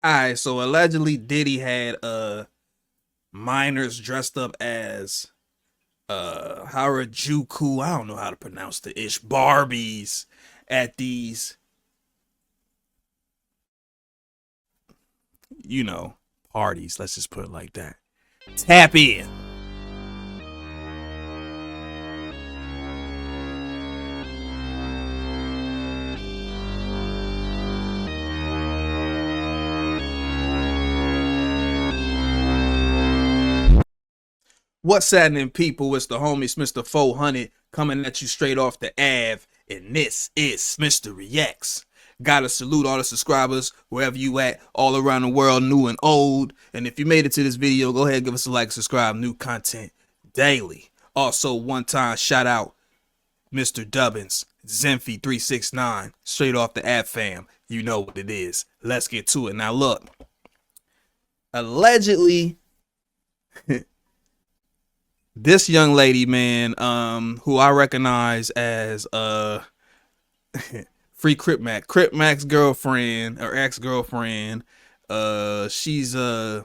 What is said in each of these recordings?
Alright, so allegedly Diddy had minors dressed up as Harajuku. I don't know how to pronounce the ish Barbies at these, you know, parties. Let's just put it like that. Tap in. What's happening, people? It's the homie Smitster 400 coming at you straight off the Ave, and this is Smitster Reacts. Gotta salute all the subscribers wherever you at, all around the world, new and old. And if you made it to this video, go ahead and give us a like, subscribe, new content daily. Also, one time shout out Mr. Dubbins, Zenfi369, straight off the Ave fam. You know what it is. Let's get to it. Now look, allegedly this young lady, man, who I recognize as Free Crip Mac's girlfriend or ex-girlfriend. She's a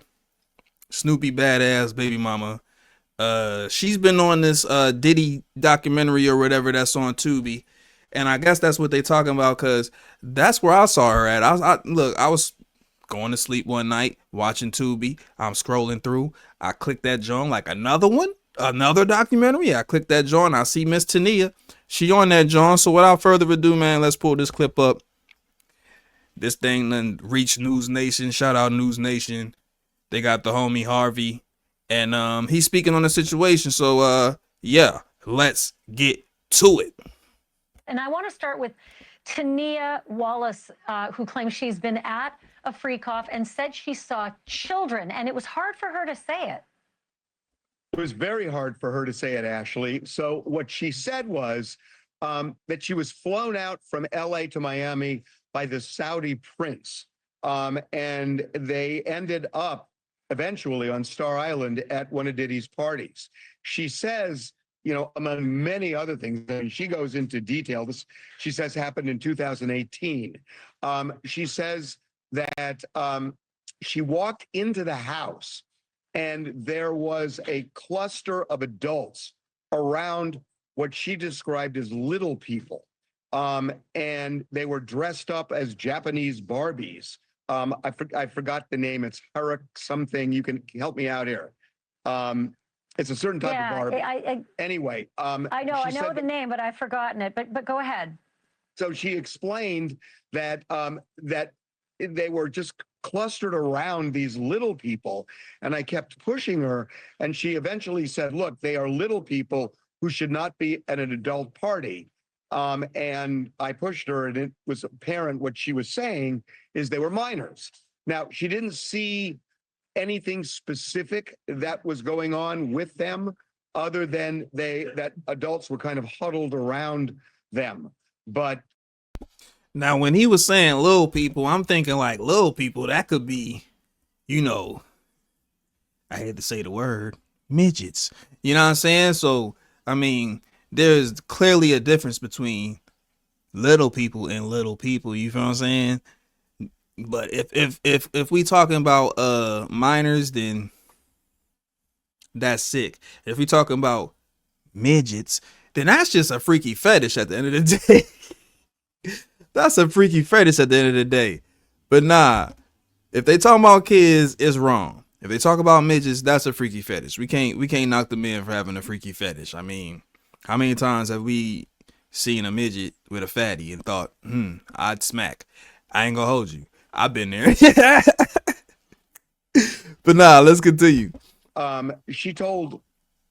Snoopy badass baby mama. She's been on this Diddy documentary or whatever that's on Tubi, and I guess that's what they talking about, because that's where I saw her at. I was going to sleep one night watching Tubi. I'm scrolling through. I clicked that joint, like another one. Another documentary. I clicked that joint. I see Miss Tania. She on that joint. So without further ado, man, let's pull this clip up. This thing then reached News Nation. Shout out News Nation. They got the homie Harvey, and he's speaking on the situation. So yeah, let's get to it. And I want to start with Tania Wallace, who claims she's been at a freak off and said she saw children, and it was hard for her to say it. It was very hard for her to say it, Ashley. So what she said was that she was flown out from LA to Miami by the Saudi prince. And they ended up eventually on Star Island at one of Diddy's parties. She says, you know, among many other things, and she goes into detail, this, she says, happened in 2018. She says that she walked into the house and there was a cluster of adults around what she described as little people. And they were dressed up as Japanese Barbies. I forgot the name. It's Harajuku something. You can help me out here. It's a certain type of Barbie. Anyway. I know the name, but I've forgotten it. But go ahead. So she explained that that they were just clustered around these little people, and I kept pushing her, and she eventually said, look, they are little people who should not be at an adult party. And I pushed her, and it was apparent what she was saying is they were minors. Now, she didn't see anything specific that was going on with them other than that adults were kind of huddled around them. But now, when he was saying little people, I'm thinking like little people, that could be, you know, I had to say the word, midgets. You know what I'm saying? So, I mean, there's clearly a difference between little people and little people. You feel what I'm saying? But if we talking about minors, then that's sick. If we talking about midgets, then that's just a freaky fetish at the end of the day. That's a freaky fetish at the end of the day. But nah, if they talking about kids, it's wrong. If they talk about midgets, that's a freaky fetish. We can't knock them in for having a freaky fetish. I mean, how many times have we seen a midget with a fatty and thought, I'd smack? I ain't gonna hold you. I've been there. But nah, let's continue. She told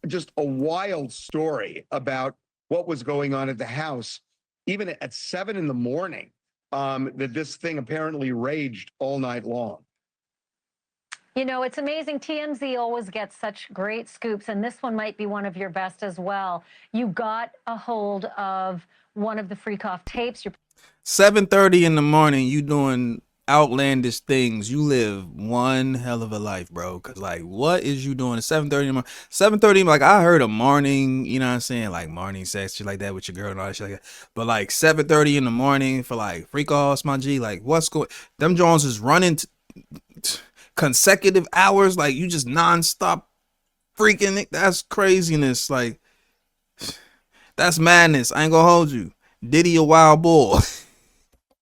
just a wild story about what was going on at the house, even at 7 in the morning, that this thing apparently raged all night long. You know, it's amazing. TMZ always gets such great scoops, and this one might be one of your best as well. You got a hold of one of the freak off tapes. 7:30 in the morning, you doing outlandish things. You live one hell of a life, bro. Cause like, what is you doing at 7:30 in the morning? 7:30, like I heard a morning, you know what I'm saying, like morning sex, shit like that with your girl and all that shit like that. But like 7:30 in the morning for like freak offs, my G, like what's going? Them Jones is running consecutive hours, like you just nonstop freaking it. That's craziness. Like, that's madness. I ain't gonna hold you. Diddy a wild bull.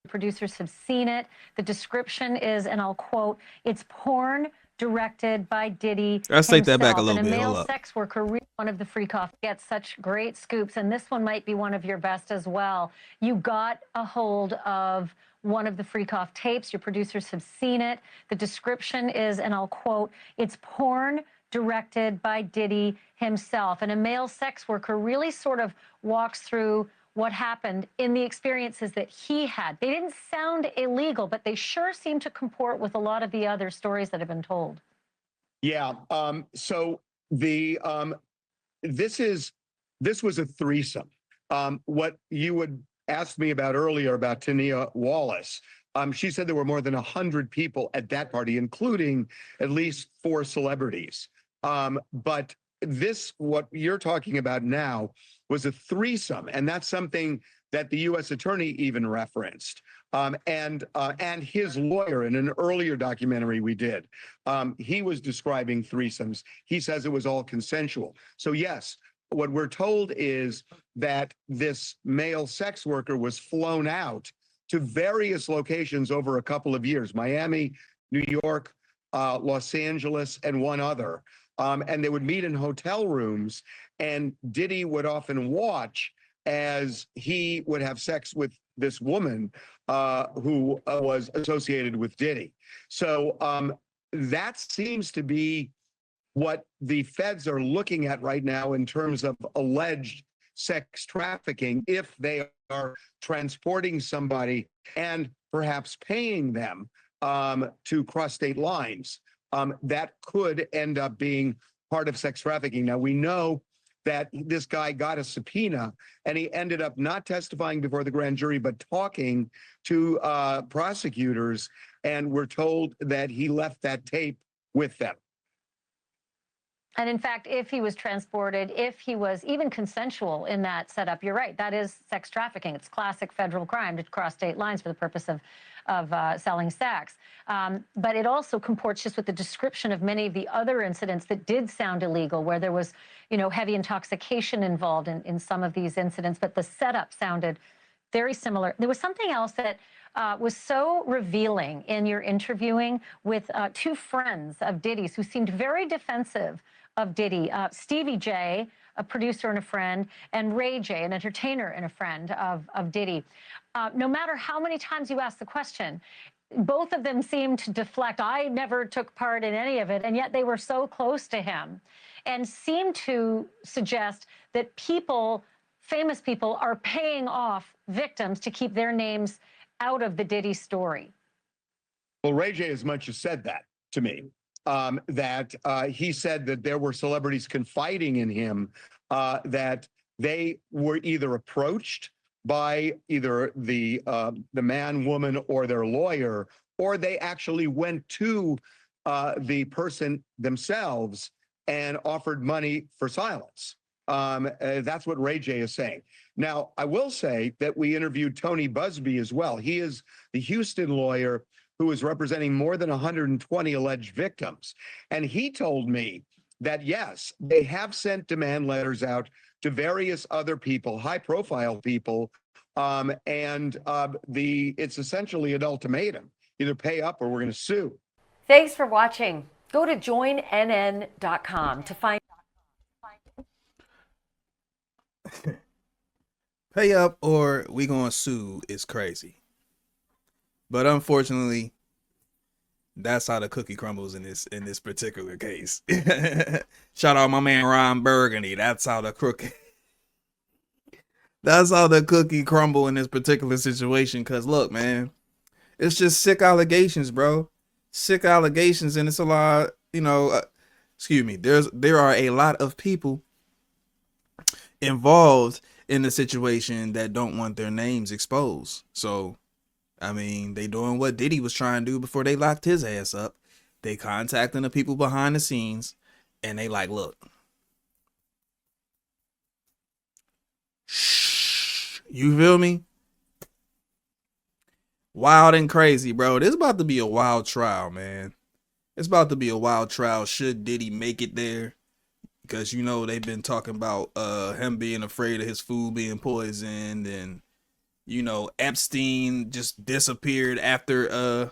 Producers have seen it. The description is, and I'll quote, "It's porn directed by Diddy Let's take that back a himself." little And a bit. male Hold up. sex worker, one of the freak off, gets such great scoops, and this one might be one of your best as well. You got a hold of one of the freak off tapes. Your producers have seen it. The description is, and I'll quote, "It's porn directed by Diddy himself." And a male sex worker really sort of walks through what happened in the experiences that he had. They didn't sound illegal, but they sure seem to comport with a lot of the other stories that have been told. Yeah. So the this was a threesome. What you would ask me about earlier about Tania Wallace. She said there were more than 100 people at that party, including at least 4 celebrities. But what you're talking about now, was a threesome, and that's something that the U.S. attorney even referenced. And his lawyer in an earlier documentary we did, he was describing threesomes. He says it was all consensual. So yes, what we're told is that this male sex worker was flown out to various locations over a couple of years: Miami, New York, Los Angeles, and one other. And they would meet in hotel rooms, and Diddy would often watch as he would have sex with this woman who was associated with Diddy. So that seems to be what the feds are looking at right now in terms of alleged sex trafficking, if they are transporting somebody and perhaps paying them to cross state lines. That could end up being part of sex trafficking. Now, we know that this guy got a subpoena, and he ended up not testifying before the grand jury, but talking to prosecutors, and we're told that he left that tape with them. And in fact, if he was transported, if he was even consensual in that setup, you're right, that is sex trafficking. It's classic federal crime to cross state lines for the purpose of selling sex. But it also comports just with the description of many of the other incidents that did sound illegal, where there was, heavy intoxication involved in some of these incidents, but the setup sounded very similar. There was something else that was so revealing in your interviewing with 2 friends of Diddy's who seemed very defensive of Diddy. Stevie J, a producer and a friend, and Ray J, an entertainer and a friend of Diddy. No matter how many times you ask the question, both of them seemed to deflect. I never took part in any of it, and yet they were so close to him, and seemed to suggest that famous people, are paying off victims to keep their names out of the Diddy story. Well, Ray J as much as said that to me. That he said that there were celebrities confiding in him, that they were either approached by either the man, woman, or their lawyer, or they actually went to the person themselves and offered money for silence. That's what Ray J is saying. Now, I will say that we interviewed Tony Busby as well. He is the Houston lawyer who is representing more than 120 alleged victims. And he told me that, yes, they have sent demand letters out to various other people, high-profile people, and it's essentially an ultimatum: either pay up or we're going to sue. Thanks for watching. Go to joinnn.com to find. Pay up or we gonna sue is crazy. But unfortunately, that's how the cookie crumbles in this particular case. Shout out my man Ron Burgundy. That's how the cookie crumble in this particular situation. Cause look, man, it's just sick allegations, bro. Sick allegations, and it's a lot. Excuse me. There are a lot of people involved in the situation that don't want their names exposed. So, I mean, they doing what Diddy was trying to do before they locked his ass up. They contacting the people behind the scenes, and they like, look, shh, you feel me? Wild and crazy, bro. This is about to be a wild trial, man. It's about to be a wild trial should Diddy make it there. Because, you know, they've been talking about him being afraid of his food being poisoned. And, you know, Epstein just disappeared after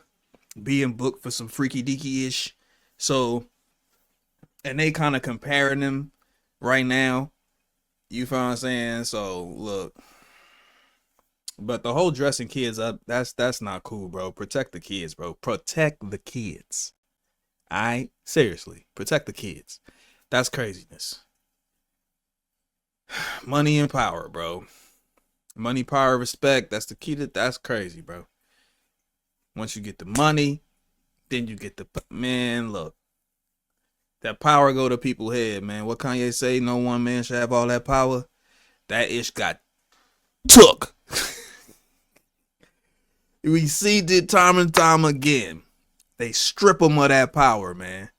being booked for some freaky deaky-ish. So, and they kind of comparing them right now. You feel what I'm saying? So, look. But the whole dressing kids up, that's not cool, bro. Protect the kids, bro. Protect the kids. Alright? Seriously. Protect the kids. That's craziness. Money and power, bro. Money, power, respect. That's the key to that's crazy, bro. Once you get the money, then you get the man, look. That power go to people's head, man. What Kanye say? No one man should have all that power. That ish got took. We see it time and time again. They strip them of that power, man.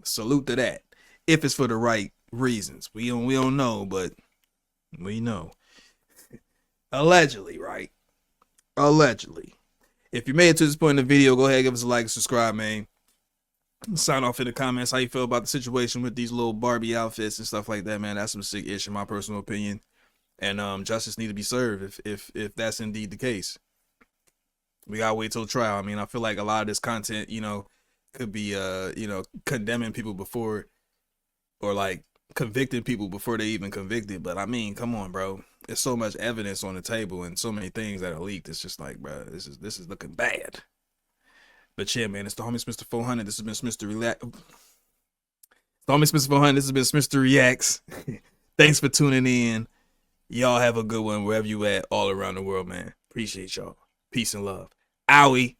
Salute to that. If it's for the right reasons. We don't know, but we know. Allegedly, right? Allegedly. If you made it to this point in the video, go ahead, give us a like and subscribe, man. Sign off in the comments how you feel about the situation with these little Barbie outfits and stuff like that, man. That's some sick ish in my personal opinion. And justice need to be served if that's indeed the case. We gotta wait till trial. I mean, I feel like a lot of this content, you know, could be you know, condemning people before, or like convicting people before they even convicted. But I mean, come on, bro. There's so much evidence on the table and so many things that are leaked. It's just like, bro, this is looking bad. But yeah, man, it's the homie Smitster 400. This has been Smitster Relax. The homie Smitster 400. This has been Smitster Reacts. Thanks for tuning in. Y'all have a good one wherever you at all around the world, man. Appreciate y'all. Peace and love. Owie.